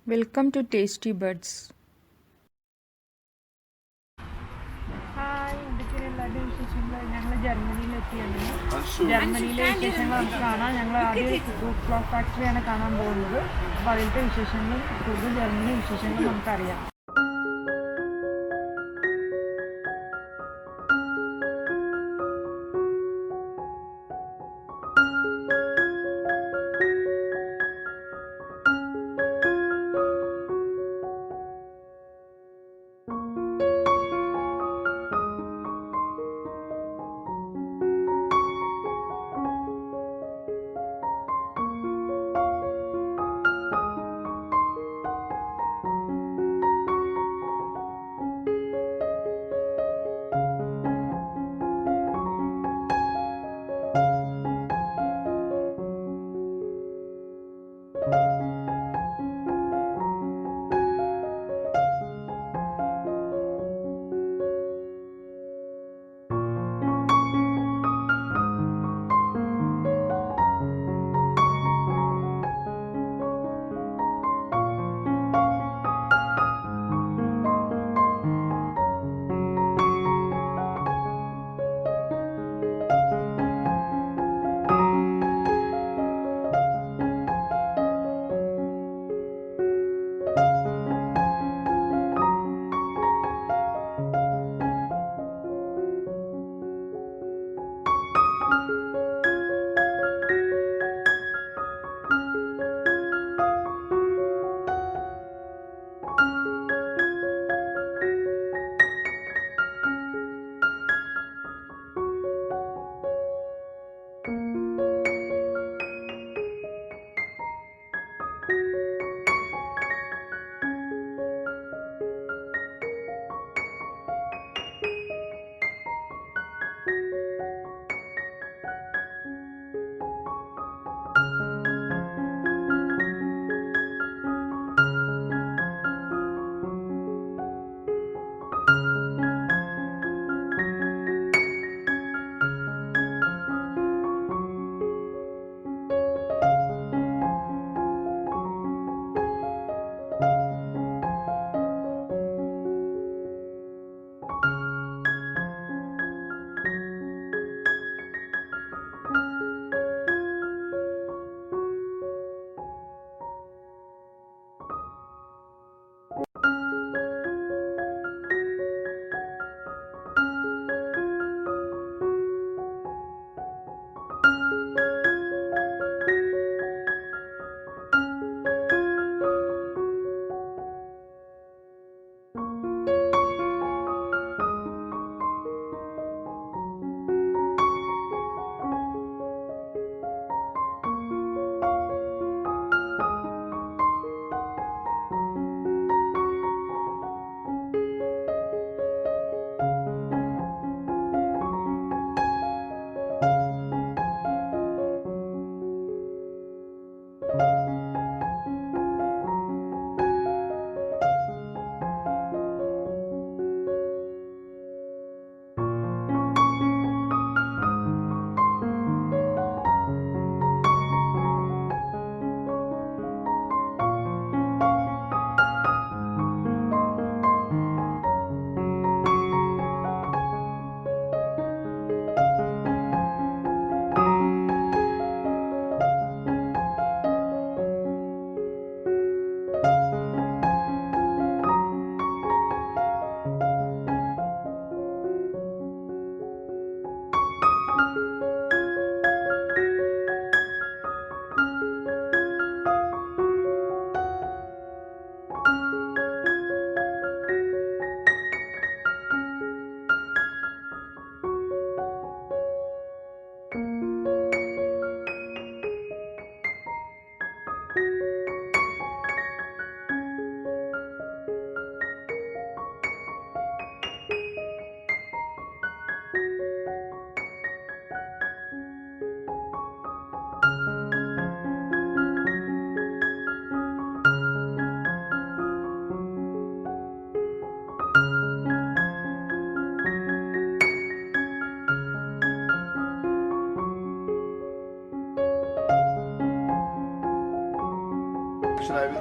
Welcome to Tasty Buds. Hi എന്തൊക്കെയാണ് എല്ലാവരുടെയും വിശേഷങ്ങൾ? ഞങ്ങൾ ജർമ്മനിയിലെത്തിയാണ്. ജർമ്മനിയിലെ വിശേഷങ്ങൾ നമുക്ക് കാണാം. ഞങ്ങൾ ആദ്യം ക്ലോക്ക് ഫാക്ടറിയാണ് കാണാൻ പോകുന്നത്. അപ്പോൾ അതിലത്തെ വിശേഷങ്ങളും കൂടുതൽ ജർമ്മനി വിശേഷങ്ങളും നമുക്കറിയാം.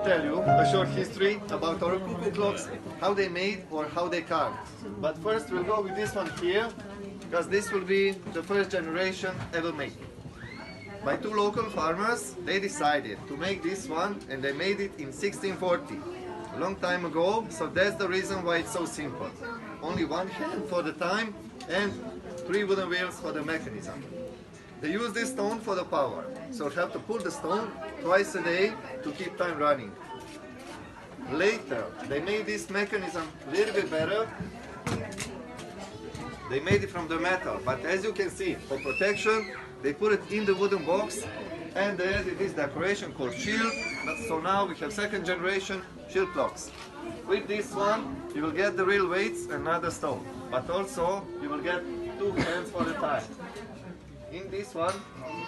tell you a short history about our cuckoo clocks, how they made or how they carved. But first we'll go with this one here, because this will be the first generation ever made. By two local farmers, they decided to make this one, and they made it in 1640, a long time ago, so that's the reason why it's so simple. Only one hand for the time and 3 wooden wheels for the mechanism. They use this stone for the power, so you have to pull the stone twice a day to keep time running. Later, they made this mechanism a little bit better. They made it from the metal, but as you can see, for protection, they put it in the wooden box, and they added this decoration called shield. So now we have second generation shield clocks. With this one, you will get the real weights and not the stone, but also you will get 2 hands for the time. In this one,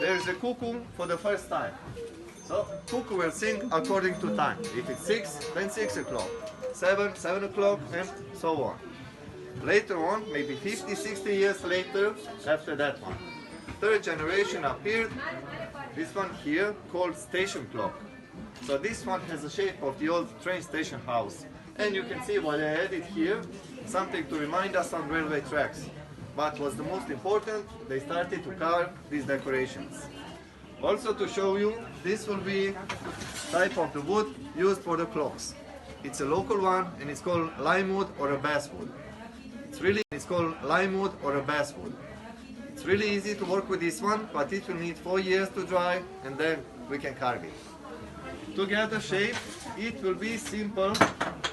there is a cuckoo for the first time. So cuckoo will sing according to time. If it's 6, then 6 o'clock, 7, 7 o'clock, and so on. Later on, maybe 50, 60 years later, after that one, third generation appeared, this one here called station clock. So this one has the shape of the old train station house. And you can see what I added here, something to remind us on railway tracks. But what's the most important, they started to carve these decorations. Also to show you, this will be type of the wood used for the clocks. It's a local one, and it's called lime wood or a basswood. It's called lime wood or a basswood. It's really easy to work with this one, but it will need 4 years to dry, and then we can carve it. To get the shape, it will be simple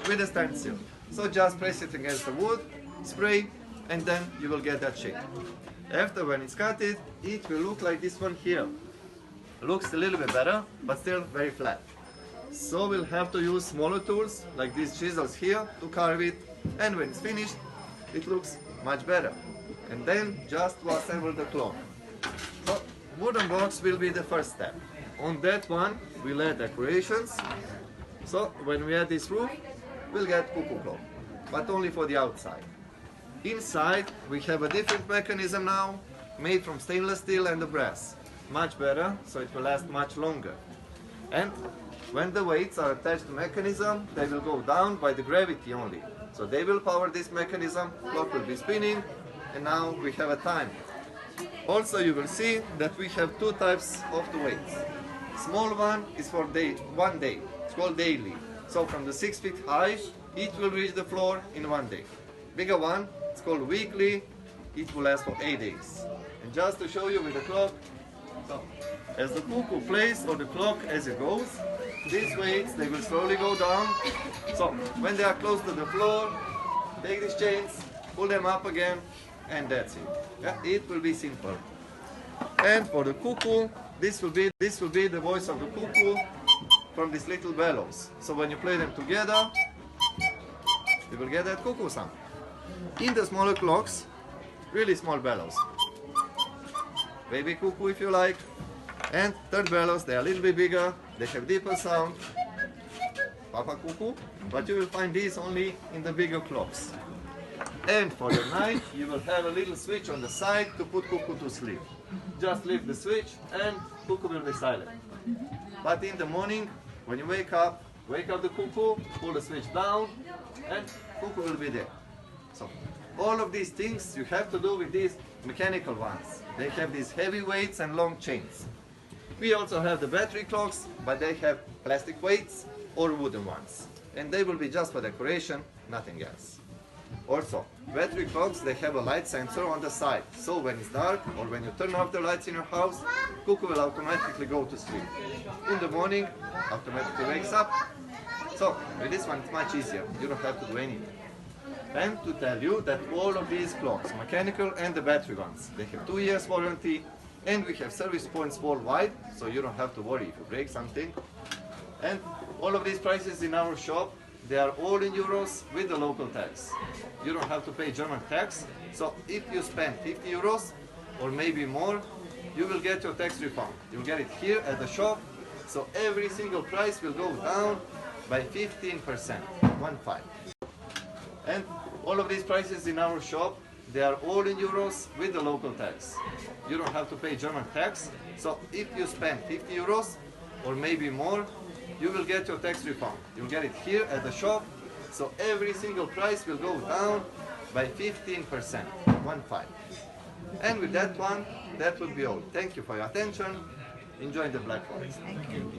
with a stencil. So just press it against the wood, spray, and then you will get that shape. After, when it's cut it will look like this one here. Looks a little bit better, but still very flat. So we'll have to use smaller tools, like these chisels here, to carve it, and when it's finished, it looks much better. And then just to assemble the clock. So wooden blocks will be the first step. On that one, we'll add decorations. So when we add this roof, we'll get cuckoo clock, but only for the outside. Inside, we have a different mechanism now, made from stainless steel and the brass. Much better, so it will last much longer. And when the weights are attached to the mechanism, they will go down by the gravity only. So they will power this mechanism, clock will be spinning, and now we have a time. Also, you will see that we have 2 types of the weights. Small one is for 1 day, it's called daily. So from the 6 feet high, it will reach the floor in 1 day. Bigger one, it's called weekly, it will last for 8 days. And just to show you with the clock, so as the cuckoo plays or the clock as it goes, these weights, they will slowly go down. So when they are close to the floor, take these chains, pull them up again, and that's it. Yeah, it will be simple. And for the cuckoo, this will be the voice of the cuckoo from these little bellows. So when you play them together, you will get that cuckoo sound. In the smaller clocks, really small bellows. Baby cuckoo if you like. And third bellows, they are a little bit bigger, they have deeper sound. Papa cuckoo, but you will find these only in the bigger clocks. And for the night, you will have a little switch on the side to put cuckoo to sleep. Just leave the switch and cuckoo will be silent. But in the morning, when you wake up the cuckoo, pull the switch down, and cuckoo will be there. So all of these things you have to do with these mechanical ones. They have these heavy weights and long chains. We also have the battery clocks, but they have plastic weights or wooden ones. And they will be just for decoration, nothing else. Also, battery clocks, they have a light sensor on the side. So when it's dark or when you turn off the lights in your house, cuckoo will automatically go to sleep. In the morning, automatically wakes up. So with this one, it's much easier. You don't have to do anything. And to tell you that all of these clocks, mechanical and the battery ones, they have 2 years warranty, and we have service points worldwide, so you don't have to worry if you break something. And all of these prices in our shop, they are all in euros with the local tax. You don't have to pay German tax, so if you spend 50 euros or maybe more, you will get your tax refund. You'll get it here at the shop, so every single price will go down by 15%, 1-5. And all of these prices in our shop, they are all in euros with the local tax. You don't have to pay German tax, so if you spend 50 euros or maybe more, you will get your tax refund. You'll get it here at the shop. So every single price will go down by 15%, 1-5. And with that one, that will be all. Thank you for your attention. Enjoy the Black Forest. Thank you.